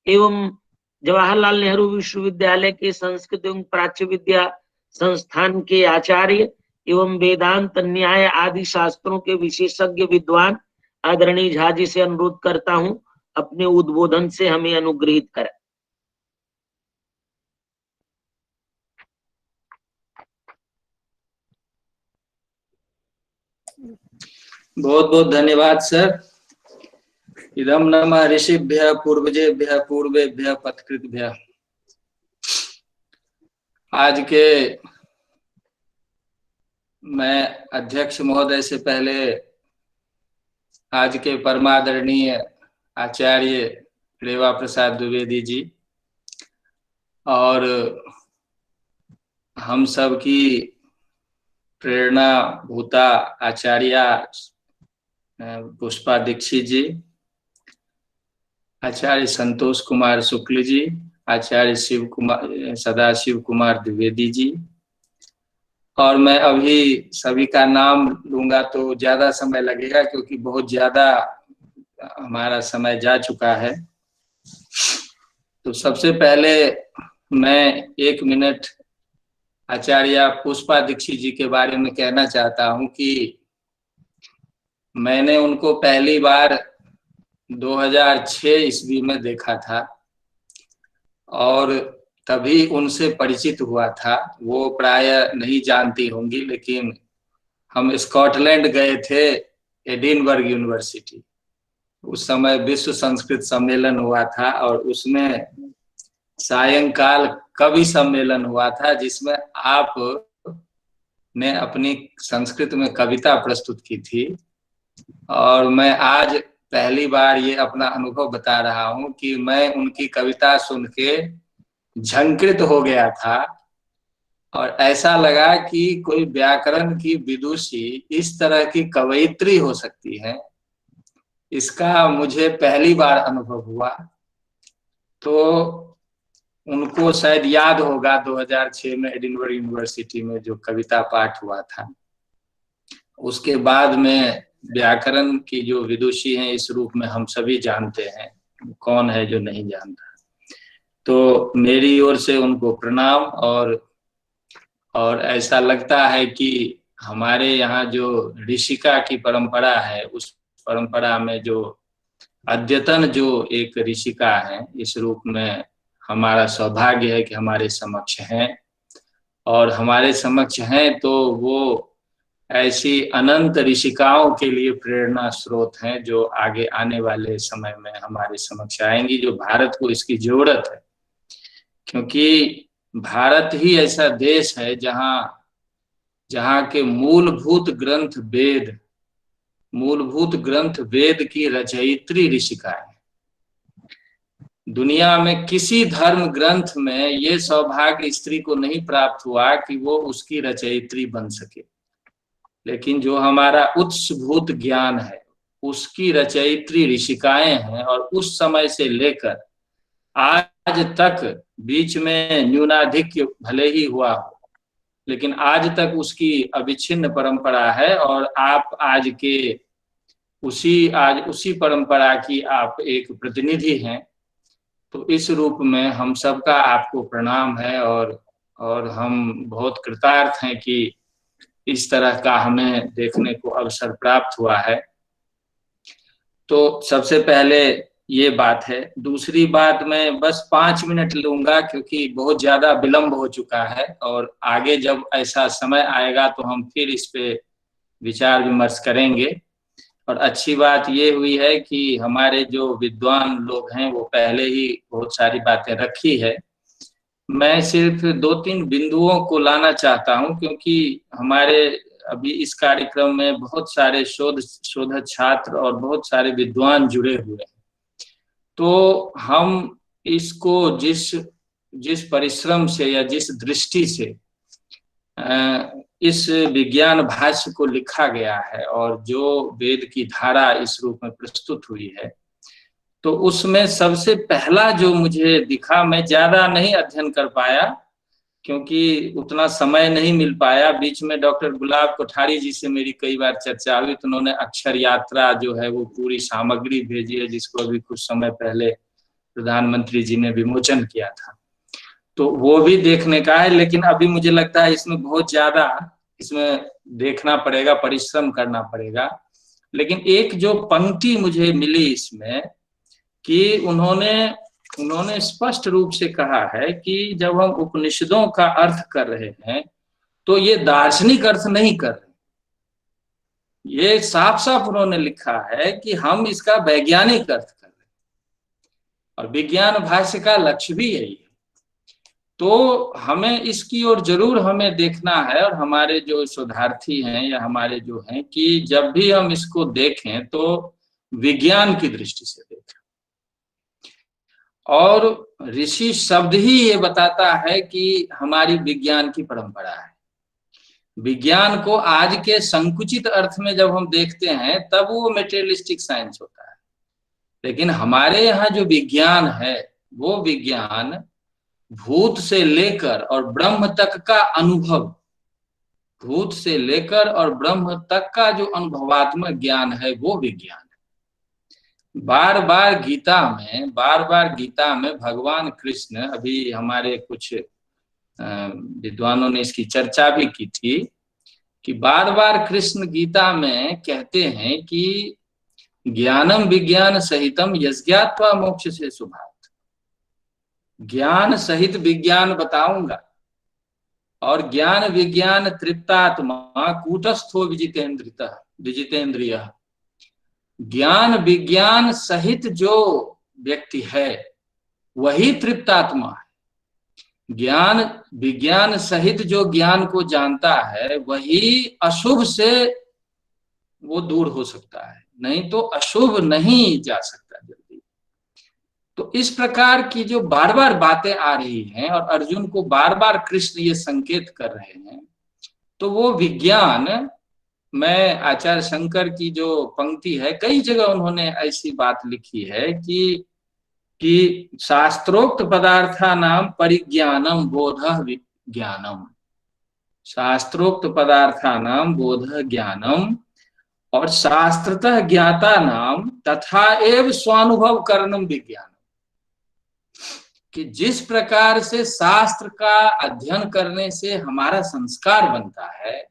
एवं जवाहरलाल नेहरू विश्वविद्यालय के संस्कृत एवं प्राच्य विद्या संस्थान के आचार्य एवं वेदांत, न्याय आदि शास्त्रों के विशेषज्ञ विद्वान आदरणीय झा जी से अनुरोध करता हूं अपने उद्बोधन से हमें अनुग्रहित करें। बहुत बहुत धन्यवाद सर। इदं नमः ऋषिभ्यः पूर्वजेभ्यः पूर्वेभ्यः पथकृतभ्यः। आज के मैं अध्यक्ष महोदय से पहले आज के परमादरणीय आचार्य रेवा प्रसाद द्विवेदी जी और हम सब की प्रेरणा भूता आचार्य पुष्पा दीक्षित जी, आचार्य संतोष कुमार शुक्ल जी, आचार्य सदाशिव कुमार द्विवेदी जी, और मैं अभी सभी का नाम लूंगा तो ज्यादा समय लगेगा क्योंकि बहुत ज्यादा हमारा समय जा चुका है। तो सबसे पहले मैं 1 मिनट आचार्य पुष्पा दीक्षित जी के बारे में कहना चाहता हूं कि मैंने उनको पहली बार 2006 ईस्वी में देखा था और तभी उनसे परिचित हुआ था। वो प्राय नहीं जानती होंगी, लेकिन हम स्कॉटलैंड गए थे, एडिनबर्ग यूनिवर्सिटी। उस समय विश्व संस्कृत सम्मेलन हुआ था और उसमें सायंकाल कवि सम्मेलन हुआ था जिसमें आप ने अपनी संस्कृत में कविता प्रस्तुत की थी। और मैं आज पहली बार ये अपना अनुभव बता रहा हूं कि मैं उनकी कविता सुन के झंकृत हो गया था और ऐसा लगा कि कोई व्याकरण की विदुषी इस तरह की कवयित्री हो सकती है, इसका मुझे पहली बार अनुभव हुआ। तो उनको शायद याद होगा 2006 में एडिनबर्ग यूनिवर्सिटी में जो कविता पाठ हुआ था। उसके बाद में व्याकरण की जो विदुषी हैं इस रूप में हम सभी जानते हैं, कौन है जो नहीं जानता। तो मेरी ओर से उनको प्रणाम। और ऐसा लगता है कि हमारे यहाँ जो ऋषिका की परंपरा है उस परंपरा में जो अद्यतन जो एक ऋषिका है, इस रूप में हमारा सौभाग्य है कि हमारे समक्ष हैं। और हमारे समक्ष हैं तो वो ऐसी अनंत ऋषिकाओं के लिए प्रेरणा स्रोत हैं जो आगे आने वाले समय में हमारे समक्ष आएंगी, जो भारत को इसकी जरूरत है। क्योंकि भारत ही ऐसा देश है जहाँ के मूलभूत ग्रंथ वेद की रचयित्री ऋषिका है। दुनिया में किसी धर्म ग्रंथ में ये सौभाग्य स्त्री को नहीं प्राप्त हुआ कि वो उसकी रचयित्री बन सके, लेकिन जो हमारा उच्चभूत ज्ञान है उसकी रचयित्री ऋषिकाएं हैं। और उस समय से लेकर आज तक, बीच में न्यूनाधिक्य भले ही हुआ हो, लेकिन आज तक उसकी अविच्छिन्न परंपरा है। और आप आज उसी परंपरा की आप एक प्रतिनिधि हैं। तो इस रूप में हम सबका आपको प्रणाम है और हम बहुत कृतार्थ हैं कि इस तरह का हमें देखने को अवसर प्राप्त हुआ है। तो सबसे पहले ये बात है। दूसरी बात मैं बस 5 मिनट लूंगा क्योंकि बहुत ज्यादा विलंब हो चुका है और आगे जब ऐसा समय आएगा तो हम फिर इस पे विचार विमर्श करेंगे। और अच्छी बात ये हुई है कि हमारे जो विद्वान लोग हैं वो पहले ही बहुत सारी बातें रखी है। मैं सिर्फ 2-3 बिंदुओं को लाना चाहता हूं क्योंकि हमारे अभी इस कार्यक्रम में बहुत सारे शोधक छात्र और बहुत सारे विद्वान जुड़े हुए हैं। तो हम इसको जिस परिश्रम से या जिस दृष्टि से इस विज्ञान भाष्य को लिखा गया है और जो वेद की धारा इस रूप में प्रस्तुत हुई है, तो उसमें सबसे पहला जो मुझे दिखा, मैं ज्यादा नहीं अध्ययन कर पाया क्योंकि उतना समय नहीं मिल पाया। बीच में डॉक्टर गुलाब कोठारी जी से मेरी कई बार चर्चा हुई तो उन्होंने अक्षर यात्रा जो है वो पूरी सामग्री भेजी है, जिसको अभी कुछ समय पहले प्रधानमंत्री जी ने विमोचन किया था, तो वो भी देखने का है। लेकिन अभी मुझे लगता है इसमें बहुत ज्यादा इसमें देखना पड़ेगा, परिश्रम करना पड़ेगा। लेकिन एक जो पंक्ति मुझे मिली इसमें कि उन्होंने स्पष्ट रूप से कहा है कि जब हम उपनिषदों का अर्थ कर रहे हैं तो ये दार्शनिक अर्थ नहीं कर रहे, ये साफ साफ उन्होंने लिखा है कि हम इसका वैज्ञानिक अर्थ कर रहे हैं और विज्ञान भाष्य का लक्ष्य भी यही है। तो हमें इसकी ओर जरूर हमें देखना है, और हमारे जो शोधार्थी हैं या हमारे जो हैं कि जब भी हम इसको देखें तो विज्ञान की दृष्टि से देखें। और ऋषि शब्द ही ये बताता है कि हमारी विज्ञान की परंपरा है। विज्ञान को आज के संकुचित अर्थ में जब हम देखते हैं तब वो मेटेरियलिस्टिक साइंस होता है, लेकिन हमारे यहाँ जो विज्ञान है वो विज्ञान भूत से लेकर और ब्रह्म तक का अनुभव, भूत से लेकर और ब्रह्म तक का जो अनुभवात्मक ज्ञान है वो विज्ञान है। बार बार गीता में भगवान कृष्ण, अभी हमारे कुछ विद्वानों ने इसकी चर्चा भी की थी कि बार बार कृष्ण गीता में कहते हैं कि ज्ञानम विज्ञान सहितम यज्ञात्वा मोक्ष से शुभात्, ज्ञान सहित विज्ञान बताऊंगा और ज्ञान विज्ञान तृप्तात्मा कूटस्थो विजितेंद्रिय। ज्ञान विज्ञान सहित जो व्यक्ति है वही तृप्तात्मा है। ज्ञान विज्ञान सहित जो ज्ञान को जानता है वही अशुभ से वो दूर हो सकता है, नहीं तो अशुभ नहीं जा सकता जल्दी। तो इस प्रकार की जो बार बार बातें आ रही हैं और अर्जुन को बार बार कृष्ण ये संकेत कर रहे हैं, तो वो विज्ञान, मैं आचार्य शंकर की जो पंक्ति है, कई जगह उन्होंने ऐसी बात लिखी है कि शास्त्रोक्त पदार्थानां परिज्ञानम बोधः विज्ञानम, शास्त्रोक्त पदार्थानां बोधः ज्ञानम और शास्त्रतः ज्ञाता नाम तथा एव स्वानुभव करणम विज्ञानम। कि जिस प्रकार से शास्त्र का अध्ययन करने से हमारा संस्कार बनता है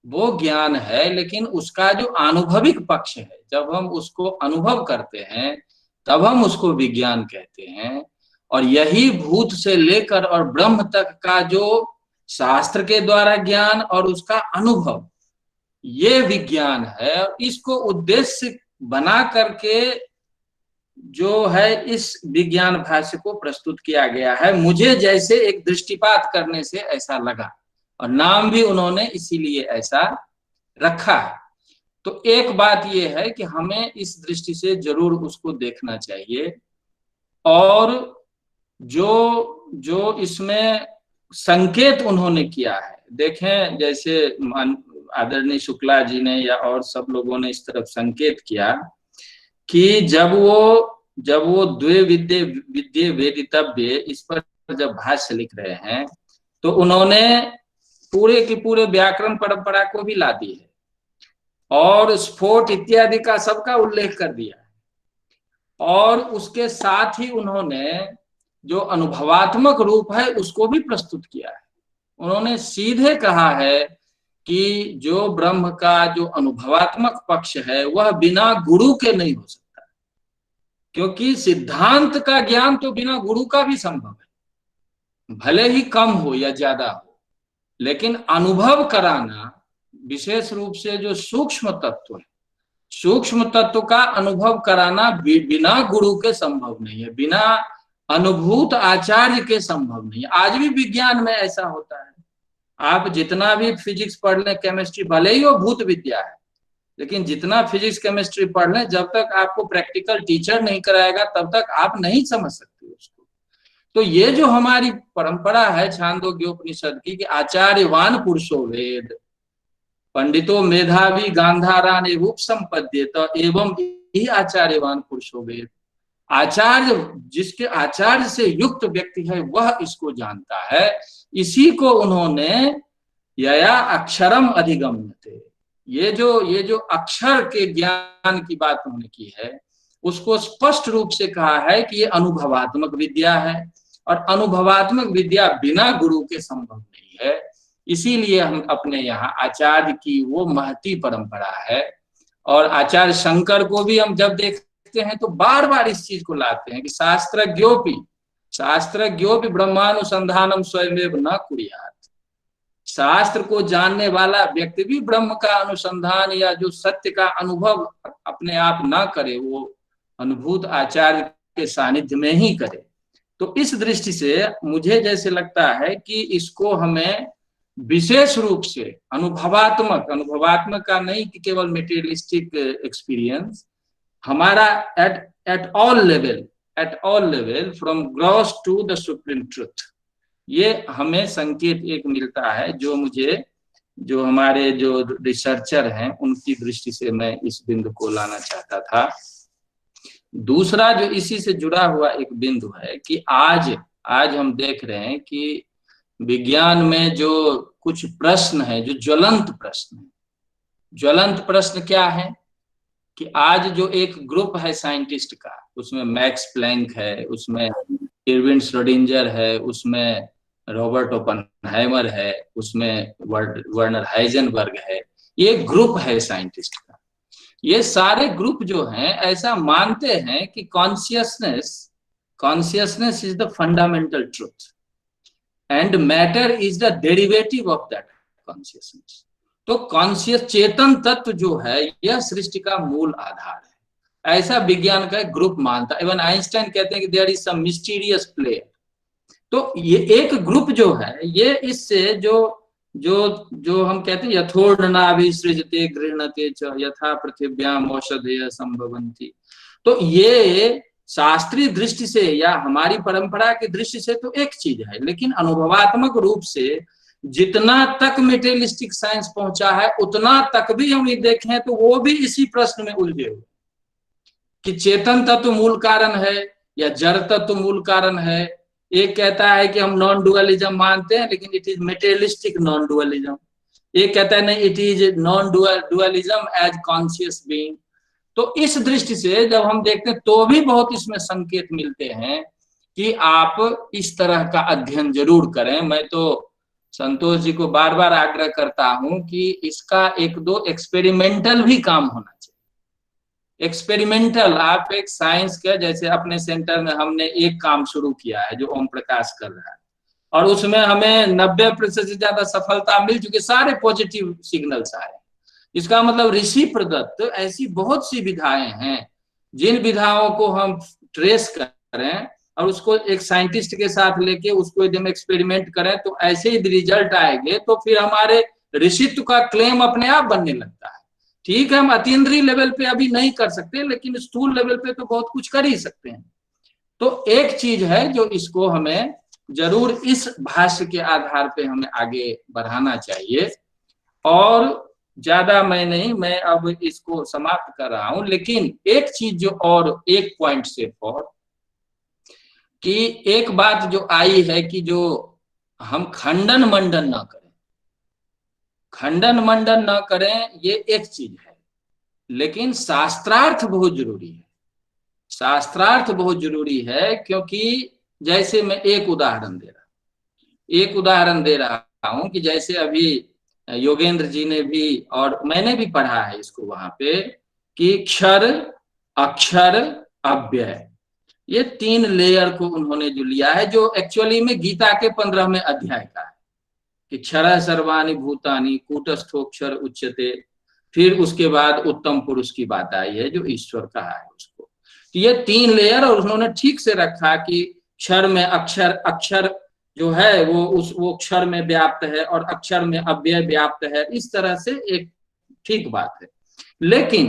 वो ज्ञान है, लेकिन उसका जो अनुभविक पक्ष है, जब हम उसको अनुभव करते हैं तब हम उसको विज्ञान कहते हैं। और यही भूत से लेकर और ब्रह्म तक का जो शास्त्र के द्वारा ज्ञान और उसका अनुभव, ये विज्ञान है। और इसको उद्देश्य बना करके जो है इस विज्ञान भाष्य को प्रस्तुत किया गया है। मुझे जैसे एक दृष्टिपात करने से ऐसा लगा, और नाम भी उन्होंने इसीलिए ऐसा रखा है। तो एक बात यह है कि हमें इस दृष्टि से जरूर उसको देखना चाहिए। और जो इसमें संकेत उन्होंने किया है, देखें जैसे आदरणीय शुक्ला जी ने या और सब लोगों ने इस तरफ संकेत किया कि जब वो द्वे विद्ये वेदितव्य, इस पर जब भाष्य लिख रहे हैं तो उन्होंने पूरे की पूरे व्याकरण परंपरा को भी ला दी है और स्फोट इत्यादि का सबका उल्लेख कर दिया है। और उसके साथ ही उन्होंने जो अनुभवात्मक रूप है उसको भी प्रस्तुत किया है। उन्होंने सीधे कहा है कि जो ब्रह्म का जो अनुभवात्मक पक्ष है वह बिना गुरु के नहीं हो सकता, क्योंकि सिद्धांत का ज्ञान तो बिना गुरु का भी संभव है, भले ही कम हो या ज्यादा हो, लेकिन अनुभव कराना, विशेष रूप से जो सूक्ष्म तत्व है, सूक्ष्म तत्व का अनुभव कराना बिना गुरु के संभव नहीं है, बिना अनुभूत आचार्य के संभव नहीं है। आज भी विज्ञान में ऐसा होता है, आप जितना भी फिजिक्स पढ़ लें, केमिस्ट्री, भले ही वो भूत विद्या है, लेकिन जितना फिजिक्स केमिस्ट्री पढ़ लें, जब तक आपको प्रैक्टिकल टीचर नहीं कराएगा तब तक आप नहीं समझ सकते उसको। तो ये जो हमारी परंपरा है छांदोग्योपनिषद की कि आचार्यवान पुरुषो वेद पंडितो मेधावी गांधारान एवं संपद्येत एवं ही आचार्यवान पुरुषो वेद। आचार्य, जिसके आचार्य से युक्त व्यक्ति है वह इसको जानता है। इसी को उन्होंने यया अक्षरम अधिगम्यते, ये जो अक्षर के ज्ञान की बात उन्होंने की है उसको स्पष्ट रूप से कहा है कि ये अनुभवात्मक विद्या है और अनुभवात्मक विद्या बिना गुरु के संभव नहीं है। इसीलिए हम अपने यहाँ आचार्य की वो महती परंपरा है, और आचार्य शंकर को भी हम जब देखते हैं तो बार बार इस चीज को लाते हैं कि शास्त्रज्ञोपि ब्रह्मानुसंधानम स्वयमेव न कुर्यात्। शास्त्र को जानने वाला व्यक्ति भी ब्रह्म का अनुसंधान या जो सत्य का अनुभव अपने आप ना करे, वो अनुभूत आचार्य के सानिध्य में ही करे। तो इस दृष्टि से मुझे जैसे लगता है कि इसको हमें विशेष रूप से अनुभवात्मक का नहीं कि केवल मेटेरियलिस्टिक एक्सपीरियंस, हमारा at all level from gross to the supreme truth, ये हमें संकेत एक मिलता है जो हमारे जो रिसर्चर हैं उनकी दृष्टि से मैं इस बिंदु को लाना चाहता था। दूसरा जो इसी से जुड़ा हुआ एक बिंदु है कि आज हम देख रहे हैं कि विज्ञान में जो कुछ प्रश्न है, जो ज्वलंत प्रश्न क्या है कि आज जो एक ग्रुप है साइंटिस्ट का, उसमें मैक्स प्लैंक है, उसमें इरविन श्रोडिंगर है, उसमें रॉबर्ट ओपेनहाइमर है, उसमें वर्नर हाइजेनबर्ग है, ये ग्रुप है साइंटिस्ट का। ये सारे ग्रुप जो हैं ऐसा मानते हैं कि consciousness is the fundamental truth and matter is the derivative of that consciousness. तो कॉन्शियस चेतन तत्व जो है यह सृष्टि का मूल आधार है, ऐसा विज्ञान का एक ग्रुप मानता है। इवन आइंस्टाइन कहते हैं कि there is some mysterious player. तो ये एक ग्रुप जो है, ये इससे जो हम कहते हैं यथोर्णनाभिसृजते गृह्णते च यथा पृथिव्याम औषधयः संभवन्ति। तो ये शास्त्रीय दृष्टि से या हमारी परंपरा की दृष्टि से तो एक चीज है, लेकिन अनुभवात्मक रूप से जितना तक मेटेरियलिस्टिक साइंस पहुंचा है उतना तक भी हम ये देखें तो वो भी इसी प्रश्न में उलझे हुए कि चेतन तत्व मूल कारण है या जड़ तत्व मूल कारण है। एक कहता है कि हम नॉन डुअलिज्म मानते हैं लेकिन it is materialistic non dualism. एक कहता है नहीं, it is non dualism as conscious being. तो इस दृष्टि से जब हम देखते हैं तो भी बहुत इसमें संकेत मिलते हैं कि आप इस तरह का अध्ययन जरूर करें। मैं तो संतोष जी को बार बार आग्रह करता हूं कि इसका एक दो एक्सपेरिमेंटल भी काम होना चाहिए। एक्सपेरिमेंटल, आप एक साइंस का, जैसे अपने सेंटर में हमने एक काम शुरू किया है जो ओम प्रकाश कर रहा है और उसमें हमें 90% से ज्यादा सफलता मिल चुकी, सारे पॉजिटिव सिग्नल्स आए। इसका मतलब ऋषि प्रदत्त ऐसी बहुत सी विधाएं हैं, जिन विधाओं को हम ट्रेस करें और उसको एक साइंटिस्ट के साथ लेके उसको यदि हम एक्सपेरिमेंट करें तो ऐसे ही रिजल्ट आएंगे, तो फिर हमारे ऋषित्व का क्लेम अपने आप बनने लगता है। ठीक है, हम अतीन्द्रिय लेवल पे अभी नहीं कर सकते, लेकिन स्थूल लेवल पे तो बहुत कुछ कर ही सकते हैं। तो एक चीज है जो इसको हमें जरूर इस भाष्य के आधार पे हमें आगे बढ़ाना चाहिए। और ज्यादा मैं अब इसको समाप्त कर रहा हूं, लेकिन एक चीज जो और एक पॉइंट से और कि एक बात जो आई है कि जो हम खंडन मंडन न करें, ये एक चीज है, लेकिन शास्त्रार्थ बहुत जरूरी है। शास्त्रार्थ बहुत जरूरी है, क्योंकि जैसे मैं एक उदाहरण दे रहा हूं कि जैसे अभी योगेंद्र जी ने भी और मैंने भी पढ़ा है इसको वहां पे कि क्षर, अक्षर, अव्यय, ये 3 लेयर को उन्होंने जो लिया है, जो एक्चुअली में गीता के 15वें अध्याय का है कि क्षरः सर्वाणि भूतानि कूटस्थोक्षर उच्यते। फिर उसके बाद उत्तम पुरुष की बात आई है जो ईश्वर कहा है उसको। तो ये 3 लेयर, और उन्होंने ठीक से रखा कि क्षर में अक्षर जो है वो क्षर में व्याप्त है और अक्षर में अव्यय व्याप्त है। इस तरह से एक ठीक बात है, लेकिन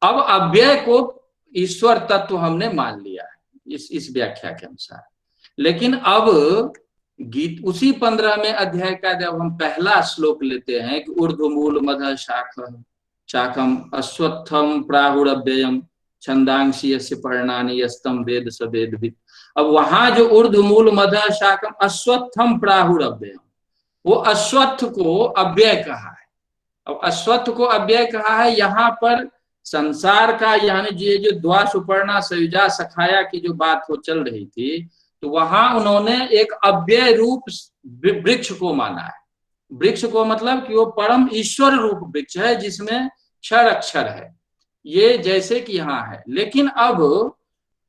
अब अव्यय को ईश्वर तत्व हमने मान लिया है इस व्याख्या के अनुसार। लेकिन अब उसी 15वें अध्याय का जब हम पहला श्लोक लेते हैं कि ऊर्ध्वमूल मधः शाखम अश्वत्थम प्राहुरव्ययम छंदांसी यस्य पर्णानि यस्तम वेद स वेदवित्। अब वहां जो ऊर्ध्वमूल मधः शाखम अश्वत्थम प्राहुरव्ययम, वो अश्वत्थ को अव्यय कहा है। अब अश्वत्थ को अव्यय कहा है, यहाँ पर संसार का, यानी ये जो द्वा सुपर्णा सयुजा सखाया की जो बात हो चल रही थी, तो वहां उन्होंने एक अव्यय रूप वृक्ष को माना है। वृक्ष को मतलब कि वो परम ईश्वर रूप वृक्ष है जिसमें क्षर अक्षर है, ये जैसे कि यहाँ है। लेकिन अब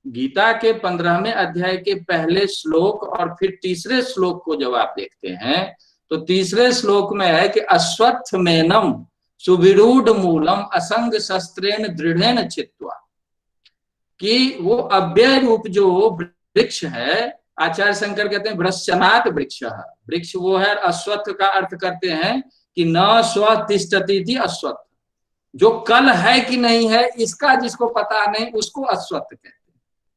गीता के 15वें अध्याय के पहले श्लोक और फिर तीसरे श्लोक को जब आप देखते हैं, तो तीसरे श्लोक में है कि अश्वत्थमेनम सुविरूढ़ मूलम असंग शस्त्रेण दृढ़ेन छित्त्वा, कि वो अव्यय रूप जो वृक्ष है, आचार्य शंकर कहते हैं भ्रश्चनात् वृक्ष, वृक्ष वो है। अश्वत्थ का अर्थ करते हैं कि न स्व तिष्ठति थी अश्वत्थ, जो कल है कि नहीं है इसका जिसको पता नहीं उसको अश्वत्थ कहते हैं।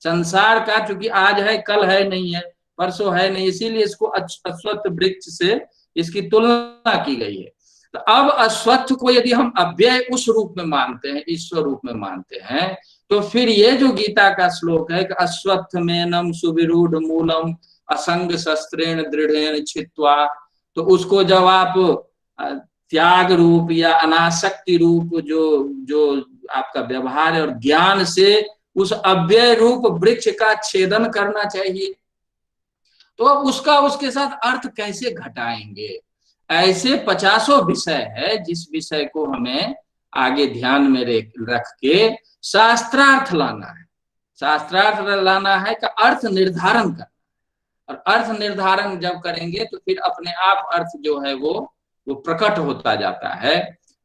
संसार का चूंकि आज है कल है नहीं है, परसों है नहीं, इसीलिए इसको अश्वत्थ वृक्ष से इसकी तुलना की गई है। तो अब अश्वत्थ को यदि हम अव्यय उस रूप में मानते हैं, ईश्वर रूप में मानते हैं, तो फिर ये जो गीता का श्लोक है कि अश्वत्थमेनम सुविरूढ़ मूलम असंग शस्त्रेण दृढ़ेन छित्त्वा, तो उसको जब आप त्याग रूप या अनासक्ति रूप जो आपका व्यवहार है और ज्ञान से उस अव्यय रूप वृक्ष का छेदन करना चाहिए, तो अब उसका उसके साथ अर्थ कैसे घटाएंगे? ऐसे 50 विषय है जिस विषय को हमें आगे ध्यान में रख के शास्त्रार्थ लाना है। शास्त्रार्थ लाना है का अर्थ निर्धारण करना, और अर्थ निर्धारण जब करेंगे तो फिर अपने आप अर्थ जो है वो प्रकट होता जाता है।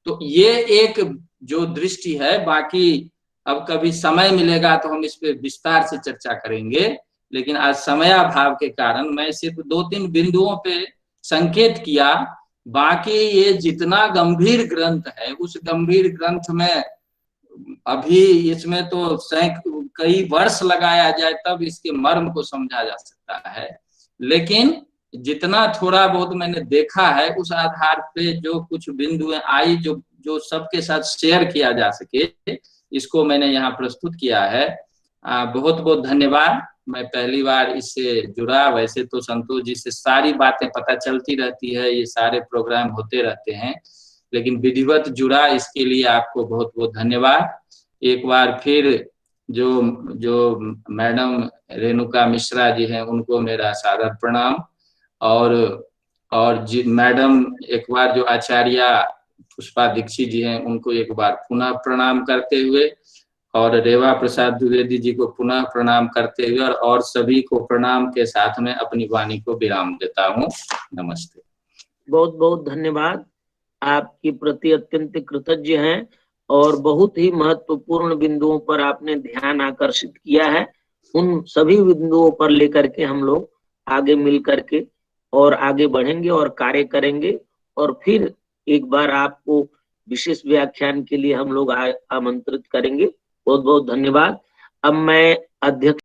तो ये एक जो दृष्टि है, बाकी अब कभी समय मिलेगा तो हम इस पे विस्तार से चर्चा करेंगे, लेकिन आज समयाभाव के कारण मैं सिर्फ 2-3 बिंदुओं पे संकेत किया। बाकी ये जितना गंभीर ग्रंथ है, उस गंभीर ग्रंथ में अभी इसमें तो कई वर्ष लगाया जाए तब इसके मर्म को समझा जा सकता है, लेकिन जितना थोड़ा बहुत मैंने देखा है उस आधार पे जो कुछ बिंदुएं आई जो सबके साथ शेयर किया जा सके, इसको मैंने यहाँ प्रस्तुत किया है। बहुत बहुत धन्यवाद। मैं पहली बार इससे जुड़ा, वैसे तो संतोष जी से सारी बातें पता चलती रहती है, ये सारे प्रोग्राम होते रहते हैं, लेकिन विधिवत जुड़ा, इसके लिए आपको बहुत बहुत धन्यवाद। एक बार फिर जो मैडम रेणुका मिश्रा जी हैं उनको मेरा सादर प्रणाम, और मैडम एक बार जो आचार्य पुष्पा दीक्षित जी हैं उनको एक बार पुनः प्रणाम करते हुए, और रेवा प्रसाद द्विवेदी जी को पुनः प्रणाम करते हुए, और सभी को प्रणाम के साथ में अपनी वाणी को विराम देता हूँ। नमस्ते। बहुत बहुत धन्यवाद। आपके प्रति अत्यंत कृतज्ञ हैं, और बहुत ही महत्वपूर्ण बिंदुओं पर आपने ध्यान आकर्षित किया है। उन सभी बिंदुओं पर लेकर के हम लोग आगे मिल करके और आगे बढ़ेंगे और कार्य करेंगे, और फिर एक बार आपको विशेष व्याख्यान के लिए हम लोग आमंत्रित करेंगे। बहुत बहुत धन्यवाद। अब मैं अध्यक्ष